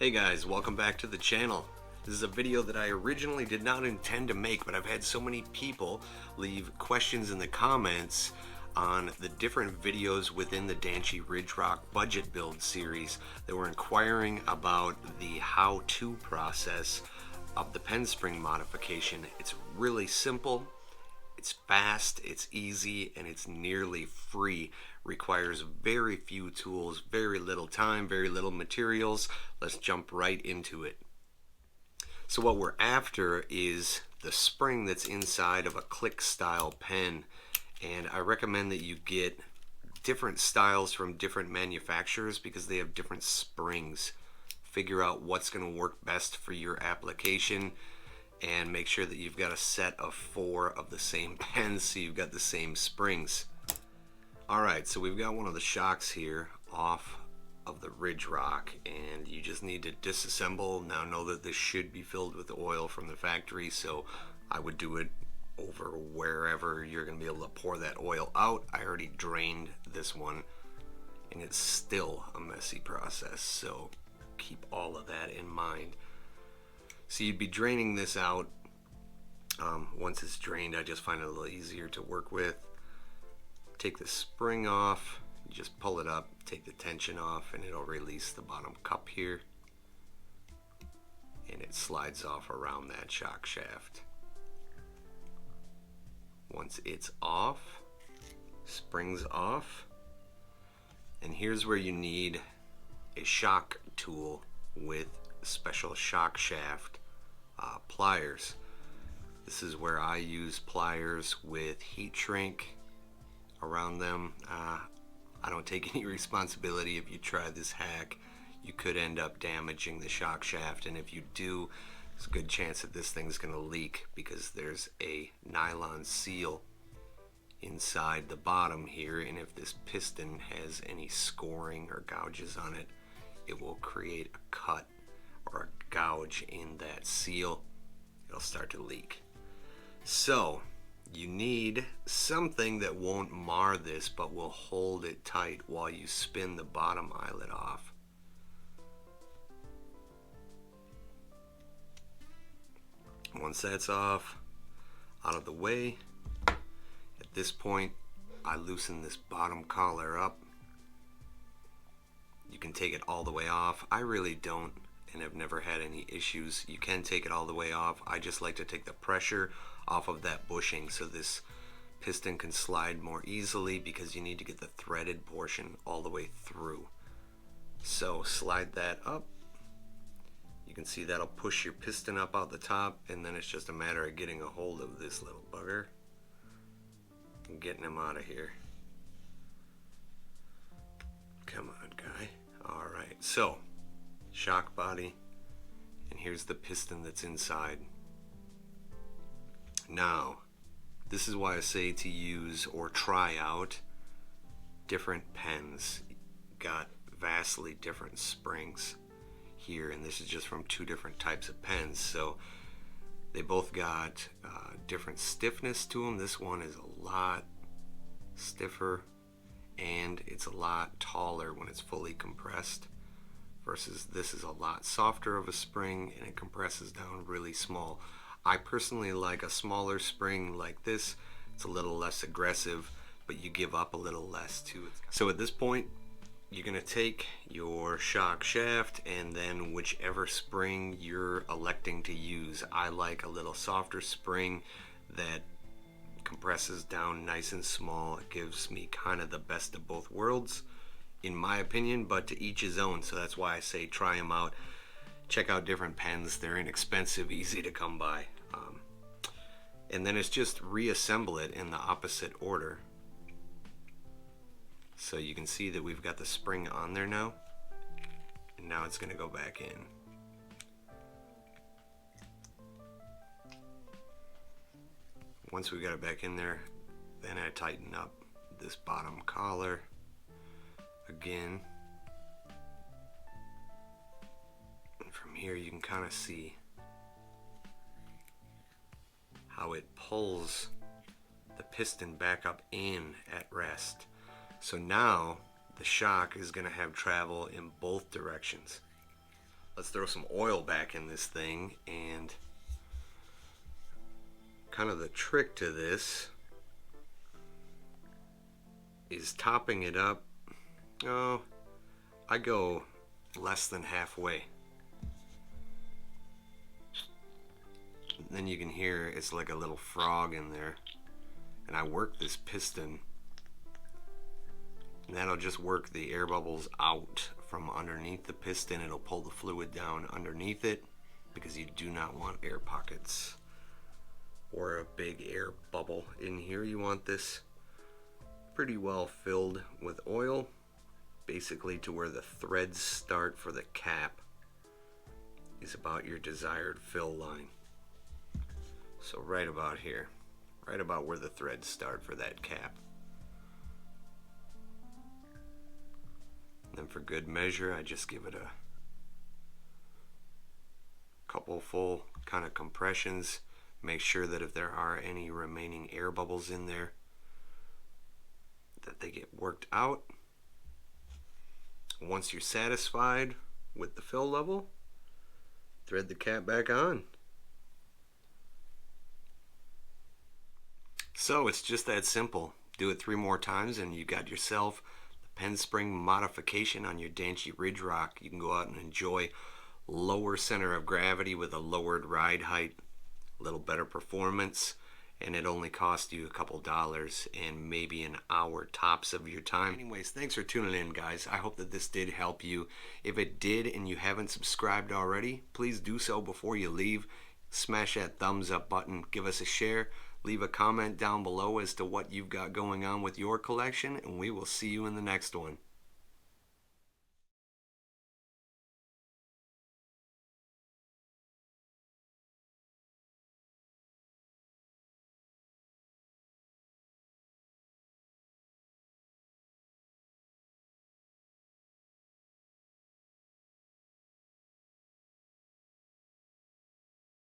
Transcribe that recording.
Hey guys, welcome back to the channel. This is a video that I originally did not intend to make, but I've had so many people leave questions in the comments on the different videos within the Danchee Ridgerock budget build series that were inquiring about the how-to process of the pen spring modification. It's really simple, it's fast, it's easy, and it's nearly free. Requires very few tools, very little time, very little materials. Let's jump right into it. So what we're after is the spring that's inside of a click style pen, and I recommend that you get different styles from different manufacturers because they have different springs. Figure out what's going to work best for your application and make sure that you've got a set of 4 of the same pens so you've got the same springs. Alright, so we've got one of the shocks here off of the Ridgerock, and you just need to disassemble. Now know that this should be filled with oil from the factory, so I would do it over wherever you're going to be able to pour that oil out. I already drained this one, and it's still a messy process, so keep all of that in mind. So you'd be draining this out. Once it's drained, I just find it a little easier to work with. Take the spring off, you just pull it up, take the tension off, and it'll release the bottom cup here, and it slides off around that shock shaft. Once it's off, spring's off, and here's where you need a shock tool with special shock shaft pliers. This is where I use pliers with heat shrink around them. I don't take any responsibility if you try this hack. You could end up damaging the shock shaft, and if you do, there's a good chance that this thing's going to leak because there's a nylon seal inside the bottom here, and if this piston has any scoring or gouges on it, it will create a cut or a gouge in that seal. It'll start to leak. So you need something that won't mar this but will hold it tight while you spin the bottom eyelet off. Once that's off, out of the way, at this point I loosen this bottom collar up. You can take it all the way off. I really don't and have never had any issues. You can take it all the way off. I just like to take the pressure off of that bushing so this piston can slide more easily because you need to get the threaded portion all the way through. So slide that up. You can see that'll push your piston up out the top, and then it's just a matter of getting a hold of this little bugger and getting him out of here. Come on, guy. Alright, so shock body, and here's the piston that's inside. Now, this is why I say to use or try out different pens. Got vastly different springs here, and this is just from 2 different types of pens, so they both got different stiffness to them. This one is a lot stiffer, and it's a lot taller when it's fully compressed, versus this is a lot softer of a spring and it compresses down really small. I personally like a smaller spring like this. It's a little less aggressive, but you give up a little less too. So at this point, you're going to take your shock shaft and then whichever spring you're electing to use. I like a little softer spring that compresses down nice and small. It gives me kind of the best of both worlds, in my opinion, but to each his own. So that's why I say try them out. Check out different pens. They're inexpensive, easy to come by. And then it's just reassemble it in the opposite order. So you can see that we've got the spring on there now, and now it's going to go back in. Once we got it back in there, then I tighten up this bottom collar again, and from here you can kind of see how it pulls the piston back up in at rest. So now the shock is going to have travel in both directions. Let's throw some oil back in this thing. And kind of the trick to this is topping it up. Oh, I go less than halfway. Then you can hear it's like a little frog in there. And I work this piston, and that'll just work the air bubbles out from underneath the piston. It'll pull the fluid down underneath it, because you do not want air pockets or a big air bubble in here. You want this pretty well filled with oil, basically to where the threads start for the cap is about your desired fill line. So right about here, right about where the threads start for that cap. And then for good measure, I just give it a couple full kind of compressions. Make sure that if there are any remaining air bubbles in there, that they get worked out. Once you're satisfied with the fill level, thread the cap back on. So it's just that simple. Do it 3 more times and you got yourself the pen spring modification on your Danchee Ridgerock. You can go out and enjoy lower center of gravity with a lowered ride height, a little better performance, and it only cost you a couple dollars and maybe an hour tops of your time. Anyways, thanks for tuning in, guys. I hope that this did help you. If it did and you haven't subscribed already, please do so before you leave. Smash that thumbs up button, give us a share, leave a comment down below as to what you've got going on with your collection, and we will see you in the next one.